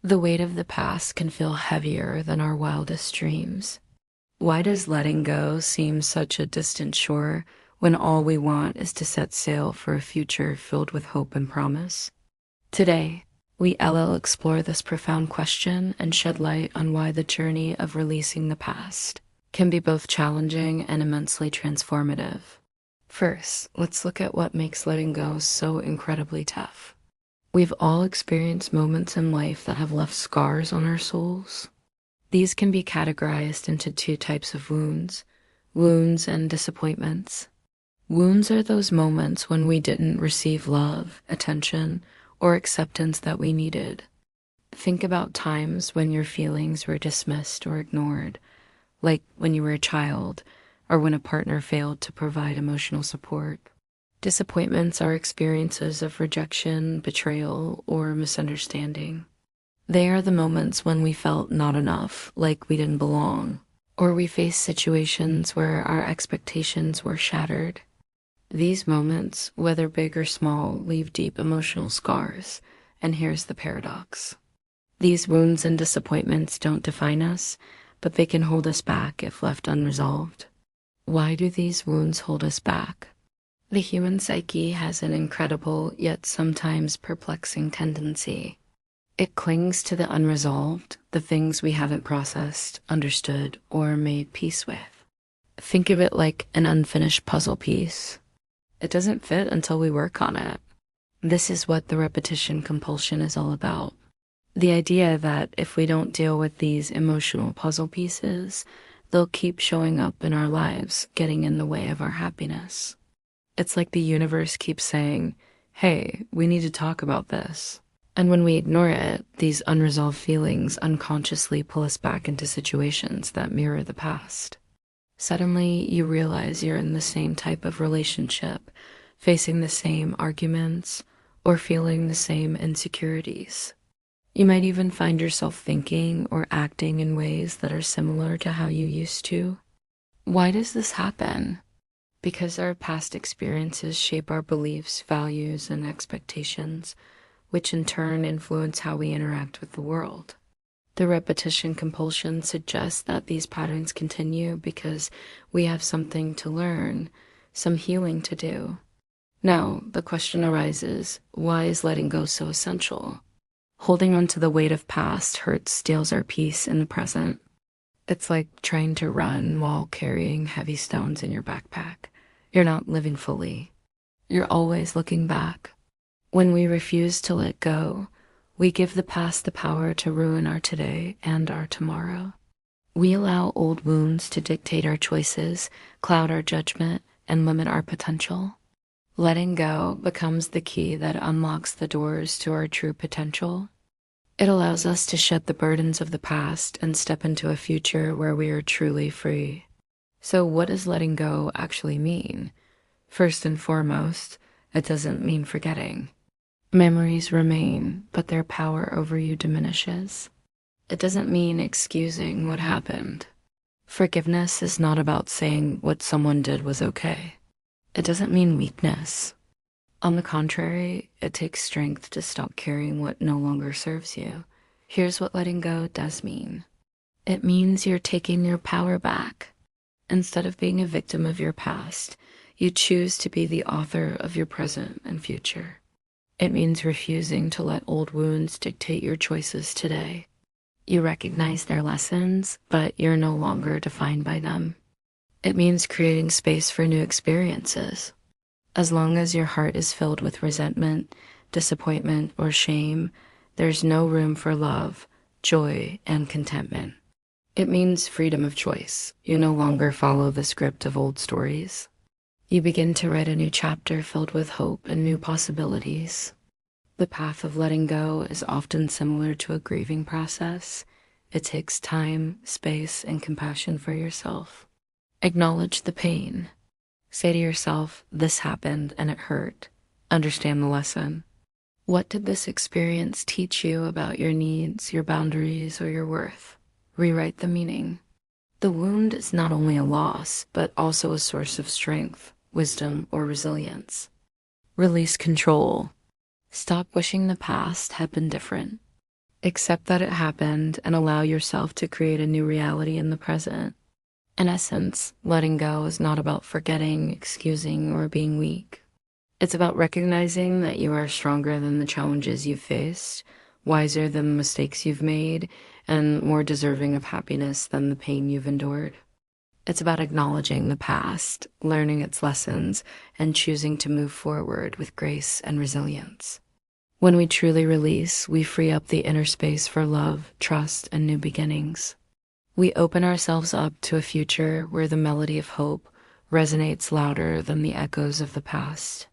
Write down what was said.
The weight of the past can feel heavier than our wildest dreams. Why does letting go seem such a distant shore when all we want is to set sail for a future filled with hope and promise? Today, we'll explore this profound question and shed light on why the journey of releasing the past can be both challenging and immensely transformative. First, let's look at what makes letting go so incredibly tough. We've all experienced moments in life that have left scars on our souls. These can be categorized into two types of wounds and disappointments. Wounds are those moments when we didn't receive love, attention, or acceptance that we needed. Think about times when your feelings were dismissed or ignored, like when you were a child or when a partner failed to provide emotional support. Disappointments are experiences of rejection, betrayal, or misunderstanding. They are the moments when we felt not enough, like we didn't belong, or we faced situations where our expectations were shattered. These moments, whether big or small, leave deep emotional scars, and here's the paradox. These wounds and disappointments don't define us, but they can hold us back if left unresolved. Why do these wounds hold us back? The human psyche has an incredible yet sometimes perplexing tendency. It clings to the unresolved, the things we haven't processed, understood, or made peace with. Think of it like an unfinished puzzle piece. It doesn't fit until we work on it. This is what the repetition compulsion is all about. The idea that if we don't deal with these emotional puzzle pieces, they'll keep showing up in our lives, getting in the way of our happiness. It's like the universe keeps saying, hey, we need to talk about this. And when we ignore it, these unresolved feelings unconsciously pull us back into situations that mirror the past. Suddenly, you realize you're in the same type of relationship, facing the same arguments, or feeling the same insecurities. You might even find yourself thinking or acting in ways that are similar to how you used to. Why does this happen? Because our past experiences shape our beliefs, values, and expectations, which in turn influence how we interact with the world. The repetition compulsion suggests that these patterns continue because we have something to learn, some healing to do. Now, the question arises, why is letting go so essential? Holding on to the weight of past hurt steals our peace in the present. It's like trying to run while carrying heavy stones in your backpack. You're not living fully. You're always looking back. When we refuse to let go, we give the past the power to ruin our today and our tomorrow. We allow old wounds to dictate our choices, cloud our judgment, and limit our potential. Letting go becomes the key that unlocks the doors to our true potential. It allows us to shed the burdens of the past and step into a future where we are truly free. So what does letting go actually mean? First and foremost, it doesn't mean forgetting. Memories remain, but their power over you diminishes. It doesn't mean excusing what happened. Forgiveness is not about saying what someone did was okay. It doesn't mean weakness. On the contrary, it takes strength to stop carrying what no longer serves you. Here's what letting go does mean. It means you're taking your power back. Instead of being a victim of your past, you choose to be the author of your present and future. It means refusing to let old wounds dictate your choices today. You recognize their lessons, but you're no longer defined by them. It means creating space for new experiences. As long as your heart is filled with resentment, disappointment, or shame, there's no room for love, joy, and contentment. It means freedom of choice. You no longer follow the script of old stories. You begin to write a new chapter filled with hope and new possibilities. The path of letting go is often similar to a grieving process. It takes time, space, and compassion for yourself. Acknowledge the pain. Say to yourself, this happened and it hurt. Understand the lesson. What did this experience teach you about your needs, your boundaries, or your worth? Rewrite the meaning. The wound is not only a loss, but also a source of strength, wisdom, or resilience. Release control. Stop wishing the past had been different. Accept that it happened and allow yourself to create a new reality in the present. In essence, letting go is not about forgetting, excusing, or being weak. It's about recognizing that you are stronger than the challenges you've faced, wiser than the mistakes you've made, and more deserving of happiness than the pain you've endured. It's about acknowledging the past, learning its lessons, and choosing to move forward with grace and resilience. When we truly release, we free up the inner space for love, trust, and new beginnings. We open ourselves up to a future where the melody of hope resonates louder than the echoes of the past.